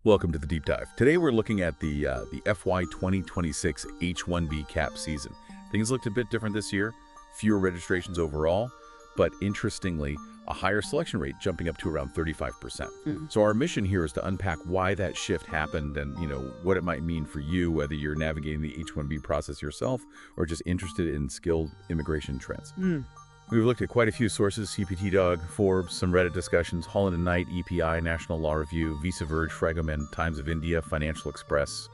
Welcome to the Deep Dive. Today we're looking at the FY 2026 H-1B cap season. Things looked a bit different this year, fewer registrations overall, but interestingly, a higher selection rate jumping up to around 35%. So our mission here is to unpack why that shift happened and, what it might mean for you, whether you're navigating the H-1B process yourself or just interested in skilled immigration trends. We've looked at quite a few sources: CPT-Dog, Forbes, some Reddit discussions, Holland & Knight, EPI, National Law Review, Visa, Verge, Fragment, Times of India, Financial Express.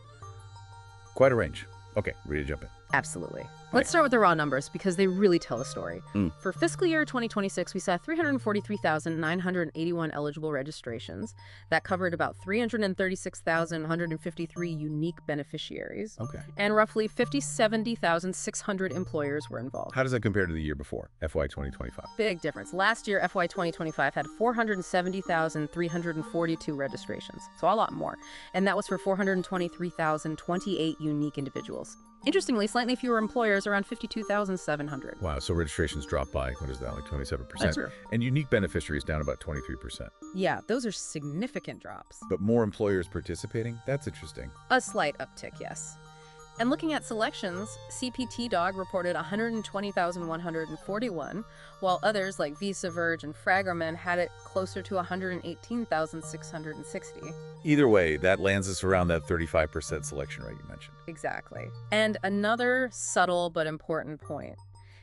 Quite a range. Okay, ready to jump in? Absolutely. Let's start with the raw numbers because they really tell the story. For fiscal year 2026, we saw 343,981 eligible registrations. That covered about 336,153 unique beneficiaries. Okay. And roughly 70,600 employers were involved. How does that compare to the year before, FY 2025? Big difference. Last year, FY 2025 had 470,342 registrations, so a lot more. And that was for 423,028 unique individuals. Interestingly, slightly fewer employers, around 52,700. Wow, so registrations dropped by, what is that, like 27%? That's true. And unique beneficiaries down about 23%. Yeah, those are significant drops. But more employers participating? That's interesting. A slight uptick, yes. And looking at selections, CPT-Dog reported 120,141, while others like Visa, Verge, and Fragment had it closer to 118,660. Either way, that lands us around that 35% selection rate you mentioned. Exactly. And another subtle but important point.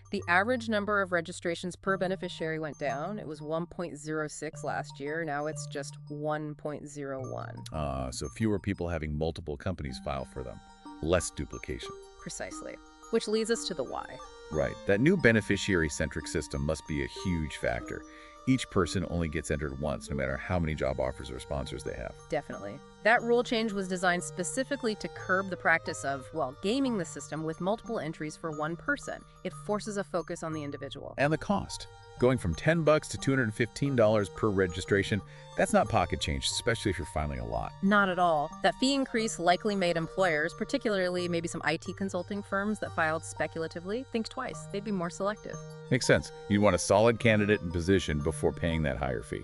The average number of registrations per beneficiary went down. It was 1.06 last year. Now it's just 1.01. So fewer people having multiple companies file for them. Less duplication. Precisely. Which leads us to the why. Right. That new beneficiary-centric system must be a huge factor. Each person only gets entered once, no matter how many job offers or sponsors they have. Definitely. That rule change was designed specifically to curb the practice of, gaming the system with multiple entries for one person. It forces a focus on the individual. And the cost. Going from $10 to $215 per registration, that's not pocket change, especially if you're filing a lot. Not at all. That fee increase likely made employers, particularly maybe some IT consulting firms that filed speculatively, think twice. They'd be more selective. Makes sense. You'd want a solid candidate in position before paying that higher fee.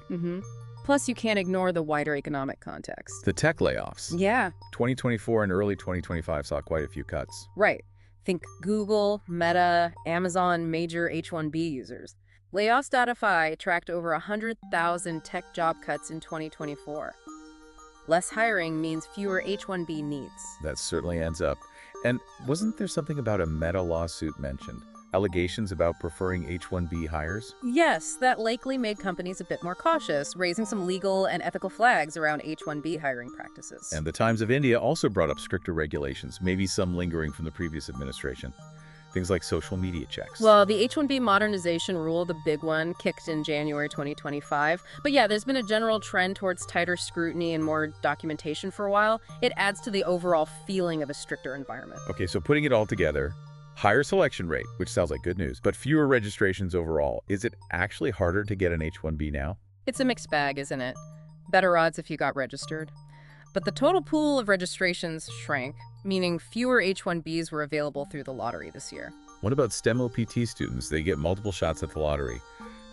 Plus, you can't ignore the wider economic context. The tech layoffs. Yeah. 2024 and early 2025 saw quite a few cuts. Right. Think Google, Meta, Amazon, major H-1B users. Layoffs Data tracked over 100,000 tech job cuts in 2024. Less hiring means fewer H-1B needs. That certainly ends up. And wasn't there something about a Meta lawsuit mentioned? Allegations about preferring H-1B hires? Yes, that likely made companies a bit more cautious, raising some legal and ethical flags around H-1B hiring practices. And the Times of India also brought up stricter regulations, maybe some lingering from the previous administration. Things like social media checks. Well, the H-1B Modernization Rule, the big one, kicked in January 2025. But yeah, there's been a general trend towards tighter scrutiny and more documentation for a while. It adds to the overall feeling of a stricter environment. Okay, so putting it all together, higher selection rate, which sounds like good news, but fewer registrations overall. Is it actually harder to get an H-1B now? It's a mixed bag, isn't it? Better odds if you got registered. But the total pool of registrations shrank, meaning fewer H-1Bs were available through the lottery this year. What about STEM OPT students? They get multiple shots at the lottery.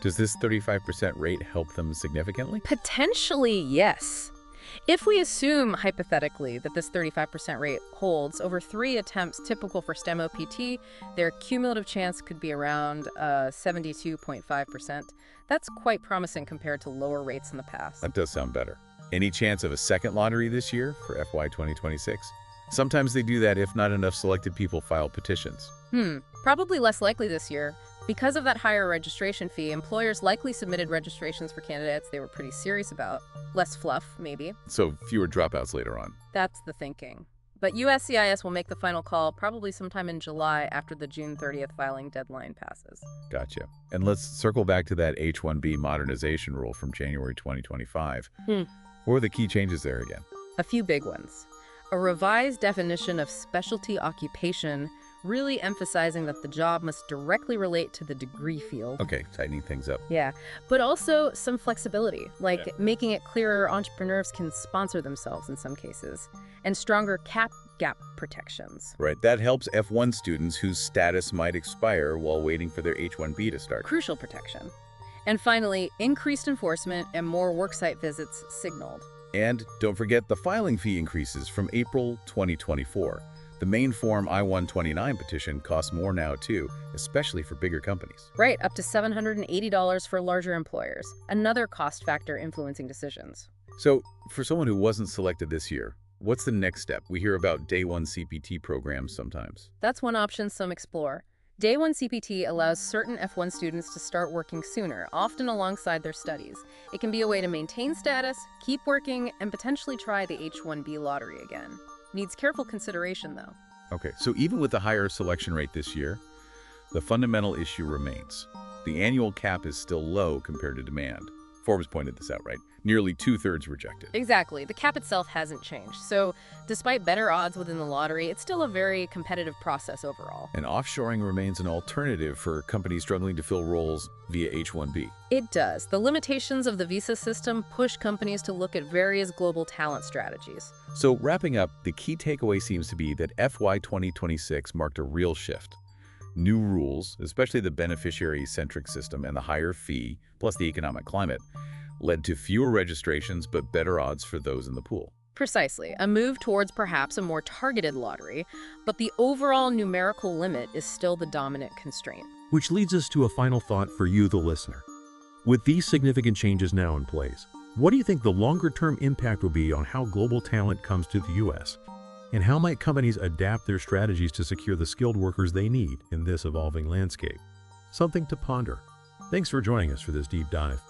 Does this 35% rate help them significantly? Potentially, yes. If we assume, hypothetically, that this 35% rate holds, over 3 attempts typical for STEM OPT, their cumulative chance could be around 72.5%. That's quite promising compared to lower rates in the past. That does sound better. Any chance of a second lottery this year for FY 2026? Sometimes they do that if not enough selected people file petitions. Probably less likely this year. Because of that higher registration fee, employers likely submitted registrations for candidates they were pretty serious about. Less fluff, maybe. So fewer dropouts later on. That's the thinking. But USCIS will make the final call probably sometime in July after the June 30th filing deadline passes. Gotcha. And let's circle back to that H-1B Modernization Rule from January 2025. What were the key changes there again? A few big ones. A revised definition of specialty occupation, really emphasizing that the job must directly relate to the degree field. Okay, tightening things up. Yeah, but also some flexibility, like making it clearer entrepreneurs can sponsor themselves in some cases, and stronger gap protections. Right, that helps F1 students whose status might expire while waiting for their H-1B to start. Crucial protection. And finally, increased enforcement and more worksite visits signaled. And don't forget the filing fee increases from April 2024. The main Form I-129 petition costs more now too, especially for bigger companies. Right, up to $780 for larger employers. Another cost factor influencing decisions. So, for someone who wasn't selected this year, what's the next step? We hear about Day 1 CPT programs sometimes. That's one option some explore. Day 1 CPT allows certain F1 students to start working sooner, often alongside their studies. It can be a way to maintain status, keep working, and potentially try the H-1B lottery again. Needs careful consideration, though. Okay, so even with the higher selection rate this year, the fundamental issue remains. The annual cap is still low compared to demand. Forbes pointed this out, right? Nearly 2/3 rejected. Exactly. The cap itself hasn't changed. So despite better odds within the lottery, it's still a very competitive process overall. And offshoring remains an alternative for companies struggling to fill roles via H-1B. It does. The limitations of the visa system push companies to look at various global talent strategies. So wrapping up, the key takeaway seems to be that FY 2026 marked a real shift. New rules, especially the beneficiary-centric system and the higher fee, plus the economic climate, led to fewer registrations but better odds for those in the pool. Precisely. A move towards perhaps a more targeted lottery, but the overall numerical limit is still the dominant constraint. Which leads us to a final thought for you, the listener. With these significant changes now in place, what do you think the longer-term impact will be on how global talent comes to the U.S.? And how might companies adapt their strategies to secure the skilled workers they need in this evolving landscape? Something to ponder. Thanks for joining us for this deep dive.